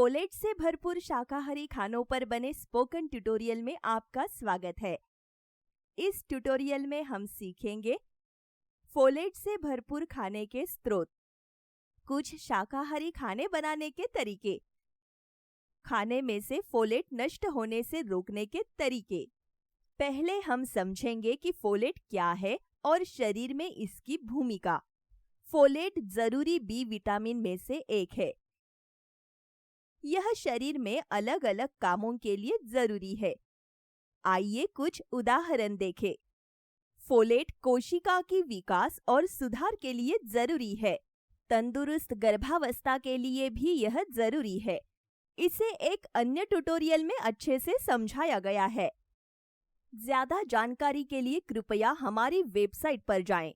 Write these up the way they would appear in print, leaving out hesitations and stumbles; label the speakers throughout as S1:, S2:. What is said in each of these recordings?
S1: Folate से भरपूर शाकाहारी खानों पर बने स्पोकन ट्यूटोरियल में आपका स्वागत है। इस ट्यूटोरियल में हम सीखेंगे फोलेट से भरपूर खाने के स्रोत, कुछ शाकाहारी खाने बनाने के तरीके, खाने में से फोलेट नष्ट होने से रोकने के तरीके। पहले हम समझेंगे कि फोलेट क्या है और शरीर में इसकी भूमिका। फोलेट जरूरी बी विटामिन में से एक है। यह शरीर में अलग अलग कामों के लिए जरूरी है। आइए कुछ उदाहरण देखें। फोलेट कोशिका की विकास और सुधार के लिए जरूरी है। तंदुरुस्त गर्भावस्था के लिए भी यह जरूरी है। इसे एक अन्य ट्यूटोरियल में अच्छे से समझाया गया है। ज्यादा जानकारी के लिए कृपया हमारी वेबसाइट पर जाएं।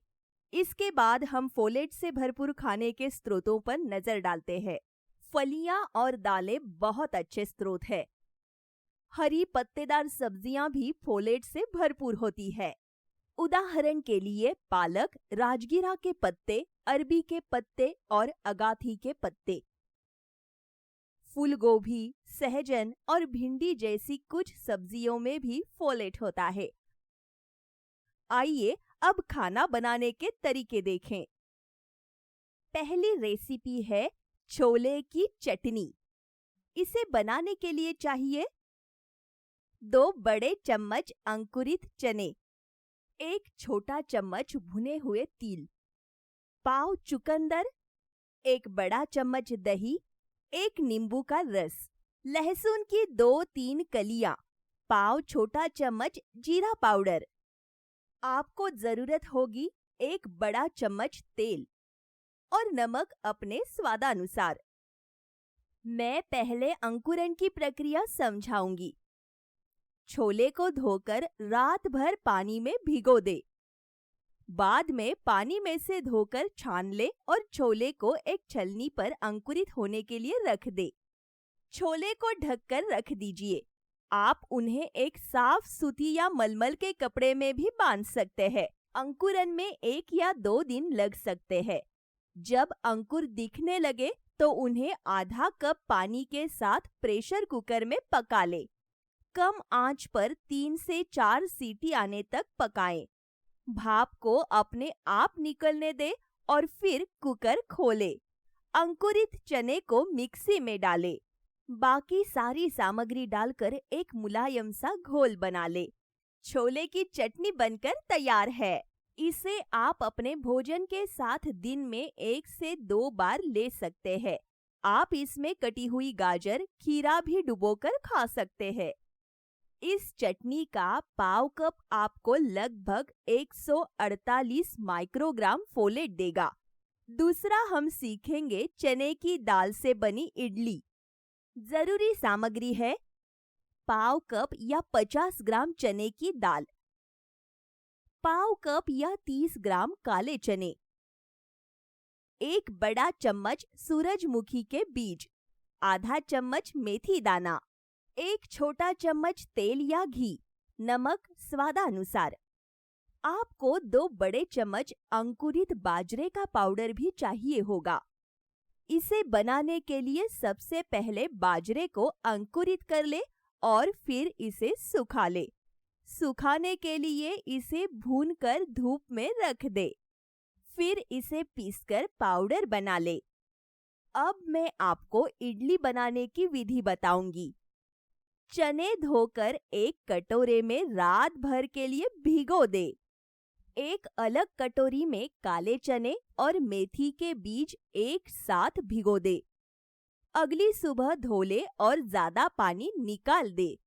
S1: इसके बाद हम फोलेट से भरपूर खाने के स्रोतों पर नजर डालते हैं। फलियां और दालें बहुत अच्छे स्रोत है। हरी पत्तेदार सब्जियां भी फोलेट से भरपूर होती है। उदाहरण के लिए पालक, राजगिरा के पत्ते, अरबी के पत्ते और अगाथी के पत्ते। फूलगोभी, सहजन और भिंडी जैसी कुछ सब्जियों में भी फोलेट होता है। आइए अब खाना बनाने के तरीके देखें। पहली रेसिपी है छोले की चटनी। इसे बनाने के लिए चाहिए 2 बड़े चम्मच अंकुरित चने, 1 छोटा चम्मच भुने हुए तिल, पाव चुकंदर, 1 बड़ा चम्मच दही, 1 नींबू का रस, लहसुन की 2-3 कलियां, पाव छोटा चम्मच जीरा पाउडर। आपको जरूरत होगी 1 बड़ा चम्मच तेल और नमक अपने स्वादानुसार। मैं पहले अंकुरण की प्रक्रिया समझाऊंगी। छोले को धोकर रात भर पानी में भिगो दे। बाद में पानी में से धोकर छान ले और छोले को एक छलनी पर अंकुरित होने के लिए रख दे। छोले को ढककर रख दीजिए। आप उन्हें एक साफ सूती या मलमल के कपड़े में भी बांध सकते हैं। अंकुरण में 1 या 2 दिन लग सकते हैं। जब अंकुर दिखने लगे तो उन्हें आधा कप पानी के साथ प्रेशर कुकर में पका ले। कम आंच पर 3 से 4 सीटी आने तक पकाएं। भाप को अपने आप निकलने दे और फिर कुकर खोले। अंकुरित चने को मिक्सी में डाले। बाकी सारी सामग्री डालकर एक मुलायम सा घोल बना ले। छोले की चटनी बनकर तैयार है। इसे आप अपने भोजन के साथ दिन में 1 से 2 बार ले सकते हैं। आप इसमें कटी हुई गाजर, खीरा भी डुबोकर खा सकते हैं। इस चटनी का पाव कप आपको लगभग 148 माइक्रोग्राम फोलेट देगा। दूसरा हम सीखेंगे चने की दाल से बनी इडली। जरूरी सामग्री है पाव कप या 50 ग्राम चने की दाल, पाव कप या 30 ग्राम काले चने, 1 बड़ा चम्मच सूरजमुखी के बीज, आधा चम्मच मेथी दाना, 1 छोटा चम्मच तेल या घी, नमक स्वादानुसार। आपको 2 बड़े चम्मच अंकुरित बाजरे का पाउडर भी चाहिए होगा। इसे बनाने के लिए सबसे पहले बाजरे को अंकुरित कर ले और फिर इसे सुखा ले। सुखाने के लिए इसे भूनकर धूप में रख दे। फिर इसे पीसकर पाउडर बना ले। अब मैं आपको इडली बनाने की विधि बताऊंगी। चने धोकर एक कटोरे में रात भर के लिए भिगो दे। एक अलग कटोरी में काले चने और मेथी के बीज एक साथ भिगो दे। अगली सुबह धो ले और ज्यादा पानी निकाल दे।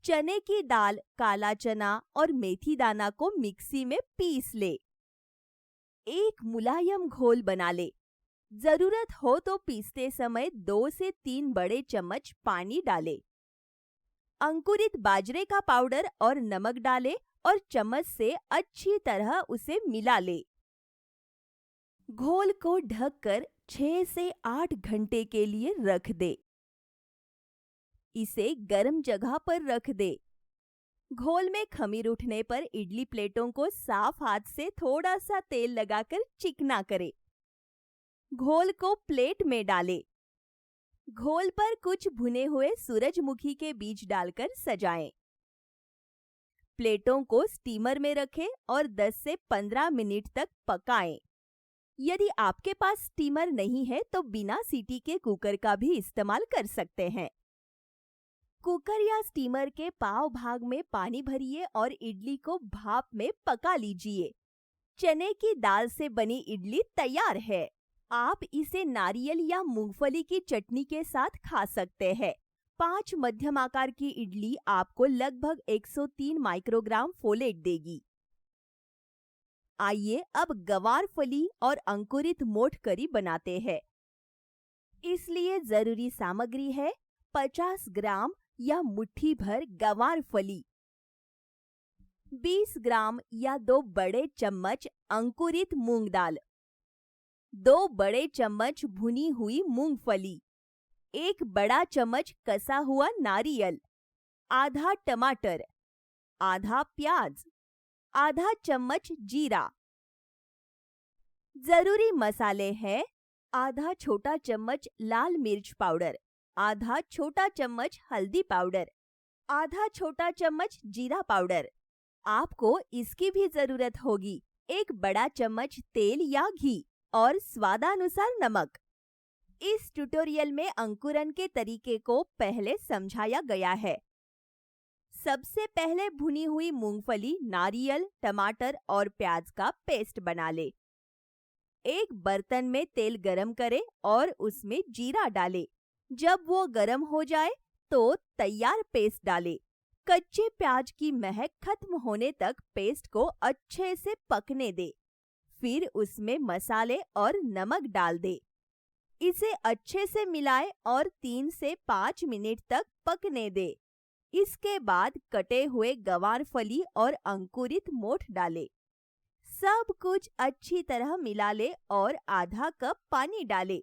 S1: चने की दाल, काला चना और मेथी दाना को मिक्सी में पीस ले। एक मुलायम घोल बना ले। जरूरत हो तो पीसते समय 2 से 3 बड़े चम्मच पानी डाले। अंकुरित बाजरे का पाउडर और नमक डाले और चम्मच से अच्छी तरह उसे मिला ले। घोल को ढककर 6 से 8 घंटे के लिए रख दे। इसे गर्म जगह पर रख दे। घोल में खमीर उठने पर इडली प्लेटों को साफ हाथ से थोड़ा सा तेल लगाकर चिकना करे। घोल को प्लेट में डाले। घोल पर कुछ भुने हुए सूरजमुखी के बीज डालकर सजाएं। प्लेटों को स्टीमर में रखें और 10 से 15 मिनट तक पकाएं। यदि आपके पास स्टीमर नहीं है तो बिना सीटी के कुकर का भी इस्तेमाल कर सकते हैं। कुकर या स्टीमर के पाव भाग में पानी भरिए और इडली को भाप में पका लीजिए। चने की दाल से बनी इडली तैयार है। आप इसे नारियल या मूंगफली की चटनी के साथ खा सकते हैं। 5 मध्यम आकार की इडली आपको लगभग 103 माइक्रोग्राम फोलेट देगी। आइए अब गवार फली और अंकुरित मोठ करी बनाते हैं। इसलिए जरूरी सामग्री है 50 ग्राम या मुट्ठी भर गवार फली, 20 ग्राम या 2 बड़े चम्मच अंकुरित मूंग दाल, 2 बड़े चम्मच भुनी हुई मूंगफली, 1 बड़ा चम्मच कसा हुआ नारियल, आधा टमाटर, आधा प्याज, आधा चम्मच जीरा। जरूरी मसाले हैं आधा छोटा चम्मच लाल मिर्च पाउडर, आधा छोटा चम्मच हल्दी पाउडर, आधा छोटा चम्मच जीरा पाउडर। आपको इसकी भी जरूरत होगी। 1 बड़ा चम्मच तेल या घी और स्वादानुसार नमक। इस ट्यूटोरियल में अंकुरन के तरीके को पहले समझाया गया है। सबसे पहले भुनी हुई मूंगफली, नारियल, टमाटर और प्याज का पेस्ट बना ले। एक बर्तन में तेल गरम करें और उसमें जीरा डालें। जब वो गरम हो जाए तो तैयार पेस्ट डालें। कच्चे प्याज की महक खत्म होने तक पेस्ट को अच्छे से पकने दे। फिर उसमें मसाले और नमक डाल दे। इसे अच्छे से मिलाएं और 3 से 5 मिनट तक पकने दे। इसके बाद कटे हुए गवार फली और अंकुरित मोठ डालें। सब कुछ अच्छी तरह मिला ले और आधा कप पानी डालें।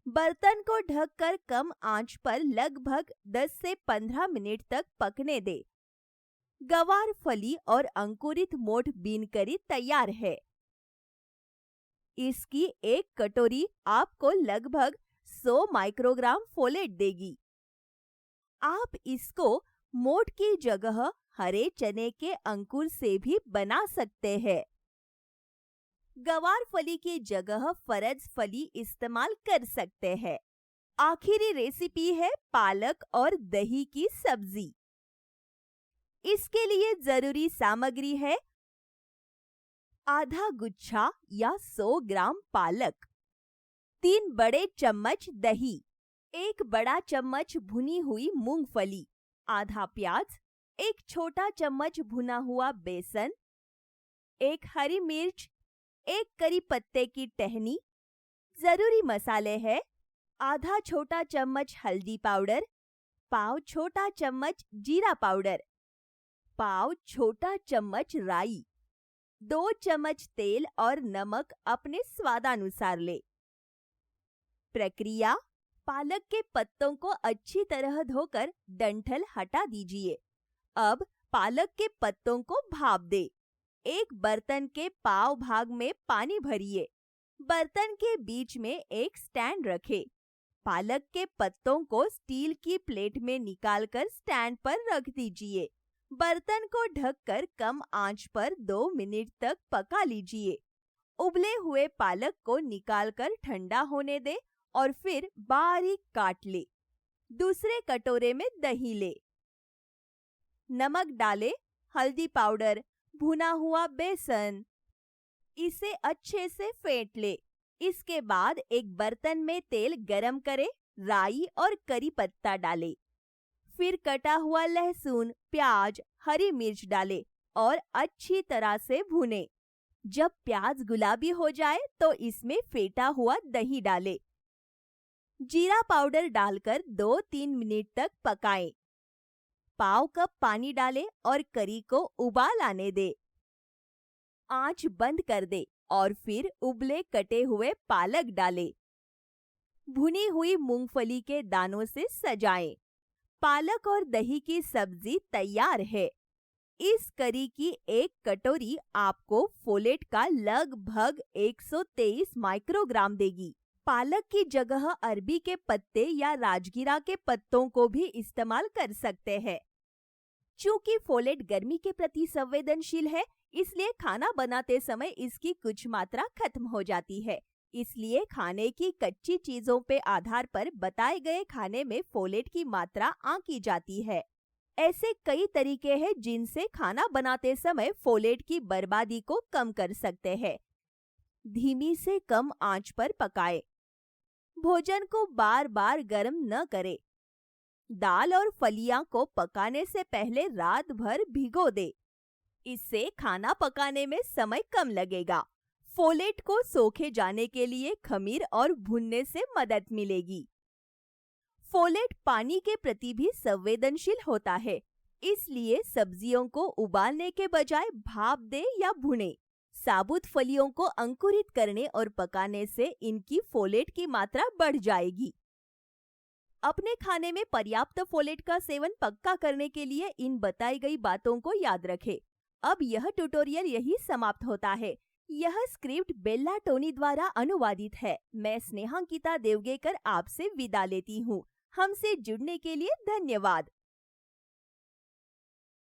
S1: बर्तन को ढककर कम आंच पर लगभग 10 से 15 मिनट तक पकने दे। गवार फली और अंकुरित मोठ बीन करी तैयार है। इसकी 1 कटोरी आपको लगभग 100 माइक्रोग्राम फोलेट देगी। आप इसको मोठ की जगह हरे चने के अंकुर से भी बना सकते हैं। गवार फली की जगह फरज फली इस्तेमाल कर सकते हैं। आखिरी रेसिपी है पालक और दही की सब्जी। इसके लिए जरूरी सामग्री है आधा गुच्छा या 100 ग्राम पालक, 3 बड़े चम्मच दही, 1 बड़ा चम्मच भुनी हुई मूंगफली, आधा प्याज, 1 छोटा चम्मच भुना हुआ बेसन, 1 हरी मिर्च, 1 करी पत्ते की टहनी। जरूरी मसाले हैं आधा छोटा चम्मच हल्दी पाउडर, पाव छोटा चम्मच जीरा पाउडर, पाव छोटा चम्मच राई, 2 चम्मच तेल और नमक अपने स्वादानुसार ले। प्रक्रिया: पालक के पत्तों को अच्छी तरह धोकर डंठल हटा दीजिए। अब पालक के पत्तों को भाप दे। एक बर्तन के पाव भाग में पानी भरिए। बर्तन के बीच में एक स्टैंड रखें। पालक के पत्तों को स्टील की प्लेट में निकालकर स्टैंड पर रख दीजिए। बर्तन को ढककर कम आंच पर 2 मिनट तक पका लीजिए। उबले हुए पालक को निकालकर ठंडा होने दे और फिर बारीक काट ले। दूसरे कटोरे में दही ले। नमक डाले, हल्दी पाउडर, भुना हुआ बेसन। इसे अच्छे से फेंट ले। इसके बाद एक बर्तन में तेल गरम करे, राई और करी पत्ता डाले। फिर कटा हुआ लहसुन, प्याज, हरी मिर्च डाले और अच्छी तरह से भुने। जब प्याज गुलाबी हो जाए तो इसमें फेंटा हुआ दही डाले। जीरा पाउडर डालकर 2-3 मिनट तक पकाएं। पाव कप पानी डाले और करी को उबाल आने दे। आंच बंद कर दे और फिर उबले कटे हुए पालक डाले। भुनी हुई मूंगफली के दानों से सजाएं। पालक और दही की सब्जी तैयार है। इस करी की 1 कटोरी आपको फोलेट का लगभग 123 माइक्रोग्राम देगी। पालक की जगह अरबी के पत्ते या राजगिरा के पत्तों को भी इस्तेमाल कर सकते हैं। चूंकि फोलेट गर्मी के प्रति संवेदनशील है, इसलिए खाना बनाते समय इसकी कुछ मात्रा खत्म हो जाती है। इसलिए खाने की कच्ची चीजों पे आधार पर बताए गए खाने में फोलेट की मात्रा आंकी जाती है। ऐसे कई तरीके हैं जिनसे खाना बनाते समय फोलेट की बर्बादी को कम कर सकते हैं। धीमी से कम आंच पर पकाएं। भोजन को बार बार गर्म न करें। दाल और फलियां को पकाने से पहले रात भर भिगो दे। इससे खाना पकाने में समय कम लगेगा। फोलेट को सोखे जाने के लिए खमीर और भुनने से मदद मिलेगी। फोलेट पानी के प्रति भी संवेदनशील होता है, इसलिए सब्जियों को उबालने के बजाय भाप दे या भुने। साबुत फलियों को अंकुरित करने और पकाने से इनकी फोलेट की मात्रा बढ़ जाएगी। अपने खाने में पर्याप्त फोलेट का सेवन पक्का करने के लिए इन बताई गई बातों को याद रखें। अब यह ट्यूटोरियल यही समाप्त होता है। यह स्क्रिप्ट बेल्ला टोनी द्वारा अनुवादित है। मैं स्नेहांकिता देवगेकर आपसे विदा लेती हूँ। हमसे जुड़ने के लिए धन्यवाद।